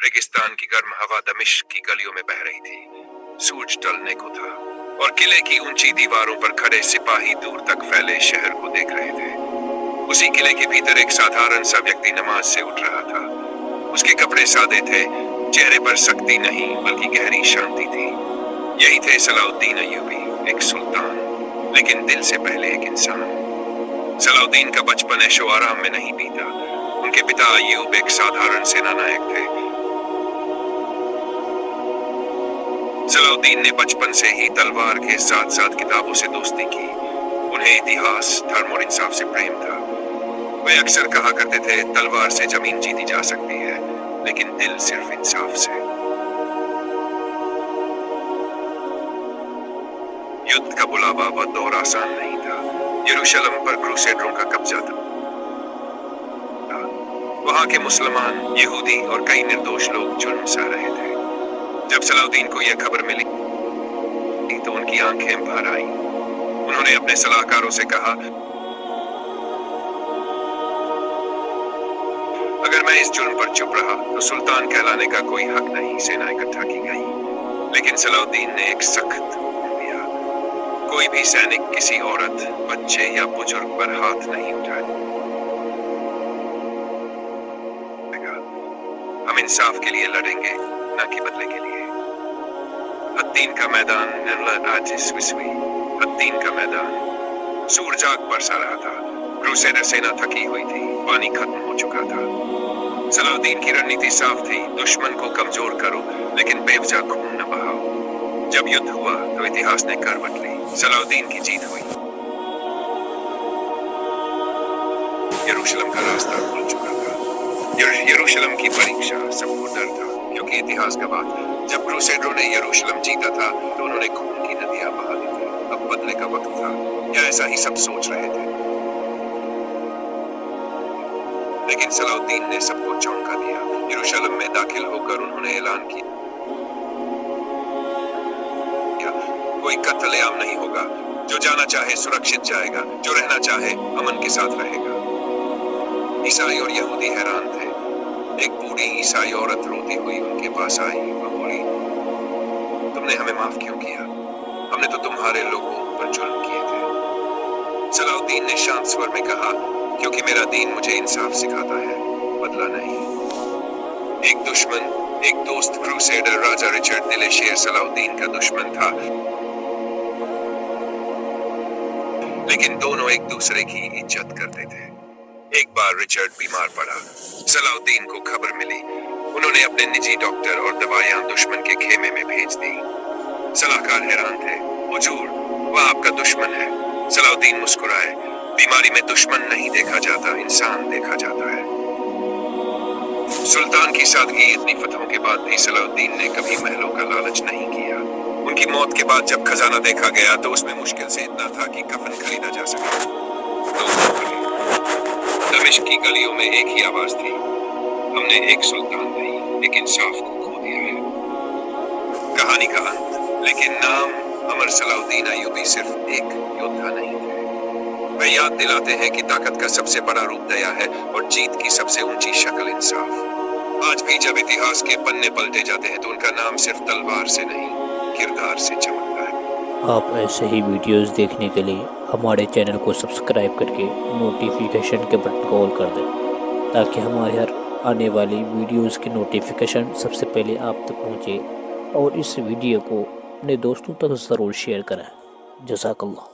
रेगिस्तान की गर्म हवा दमिश्क की गलियों में बह रही थी। सूरज ढलने को था और किले की ऊंची दीवारों पर खड़े सिपाही दूर तक फैले शहर को देख रहे थे। उसी किले के भीतर एक साधारण सा व्यक्ति नमाज से उठ रहा था। उसके कपड़े सादे थे, चेहरे पर सख्ती नहीं बल्कि गहरी शांति थी। यही थे सलाउद्दीन अय्यूबी, एक सुल्तान लेकिन दिल से पहले एक इंसान। सलाउद्दीन का बचपन ऐशो आराम में नहीं बीता। उनके पिता अय्यूब एक साधारण सेना नायक थे। सलाउद्दीन ने बचपन से ही तलवार के साथ साथ किताबों से दोस्ती की। उन्हें इतिहास, धर्म और इंसाफ से प्रेम था। वे अक्सर कहा करते थे, तलवार से जमीन जीती जा सकती है लेकिन दिल सिर्फ इंसाफ से। युद्ध का बुलावा वह दौर आसान नहीं था। यरूशलेम पर क्रूसेडरों का कब्जा था। वहां के मुसलमान, यहूदी और कई निर्दोष लोग जुल्म सह रहे थे। जब सलाउद्दीन को यह खबर मिली तो उनकी आंखें भर आईं। उन्होंने अपने सलाहकारों से कहा, अगर मैं इस जुल्म पर चुप रहा तो सुल्तान कहलाने का कोई हक नहीं। सेना इकट्ठा की गई लेकिन सलाउद्दीन ने एक सख्त हुक्म दिया, कोई भी सैनिक किसी औरत, बच्चे या बुजुर्ग पर हाथ नहीं उठाए। हम इंसाफ के लिए लड़ेंगे, न कि बदले के लिए। हत्तीन का मैदान, हत्तीन का मैदान। सूरज आग बरसा रहा था। क्रूसेडर सेना थकी हुई थी, पानी खत्म हो चुका था। सलाउद्दीन की रणनीति साफ थी, दुश्मन को कमजोर करो लेकिन बेवजह खून न बहाओ। जब युद्ध हुआ तो इतिहास ने करवट ली। सलाउद्दीन की जीत हुई। यरूशलेम का रास्ता खुल चुका था। यरूशलेम की परीक्षा सबको डर था, क्योंकि इतिहास गवाह जब क्रूसेडरों ने यरूशलेम जीता था तो उन्होंने खून की नदियां बहा दी थी। अब बदले का वक्त था, या ऐसा ही सब सोच रहे थे। लेकिन सलाउद्दीन ने सबको चौंका दिया। यरूशलेम में दाखिल होकर उन्होंने ऐलान किया, कोई कत्लेआम नहीं होगा। जो जाना चाहे सुरक्षित जाएगा, जो रहना चाहे अमन के साथ रहेगा। ईसाई और यहूदी हैरान थे। एक बूढ़ी ईसाई औरत रोती हुई उनके पास आई और बोली, तुमने हमें माफ क्यों किया? हमने तो तुम्हारे लोगों पर जुल्म किए थे। सलाउद्दीन ने शांत स्वर में कहा, क्योंकि मेरा दीन मुझे इंसाफ सिखाता है, बदला नहीं। एक दुश्मन, एक दोस्त क्रूसेडर राजा रिचर्ड दिले शेर सलाउद्दीन का दुश्मन था, लेकिन दोनों एक दूसरे की इज्जत करते थे। एक बार रिचर्ड बीमार पड़ा। सलाउद्दीन को खबर मिली। उन्होंने अपने निजी डॉक्टर और दवाइयां दुश्मन के खेमे में भेज दी। सलाहकार हैरान थे। हुजूर, वह आपका दुश्मन है। सलाउद्दीन मुस्कुराए, बीमारी में दुश्मन नहीं देखा जाता, इंसान देखा जाता है। सुल्तान की सादगी इतनी फतहों के बाद भी सलाउद्दीन ने कभी महलों का लालच नहीं किया। उनकी मौत के बाद जब खजाना देखा गया तो उसमें मुश्किल से इतना था कि कफन खरीदा जा सका। दमिश्क की गलियों में एक ही आवाज थी, हमने एक सुल्तान नहीं, एक इंसाफ को खो दिया है। कहानी का अंत, लेकिन नाम अमर सलाउद्दीन अय्यूबी सिर्फ एक योद्धा नहीं थे। वे याद दिलाते हैं कि ताकत का सबसे बड़ा रूप दया है और जीत की सबसे ऊंची शक्ल इंसाफ। आज भी जब इतिहास के पन्ने पलटे जाते हैं तो उनका नाम सिर्फ तलवार से नहीं, किरदार से चमकता है। आप ऐसे ही वीडियोस देखने के लिए हमारे चैनल को सब्सक्राइब करके नोटिफिकेशन के बटन को ऑल कर दें, ताकि हमारे हर आने वाली वीडियोस की नोटिफिकेशन सबसे पहले आप तक पहुंचे। और इस वीडियो को अपने दोस्तों तक ज़रूर शेयर करें। जज़ाकल्लाह।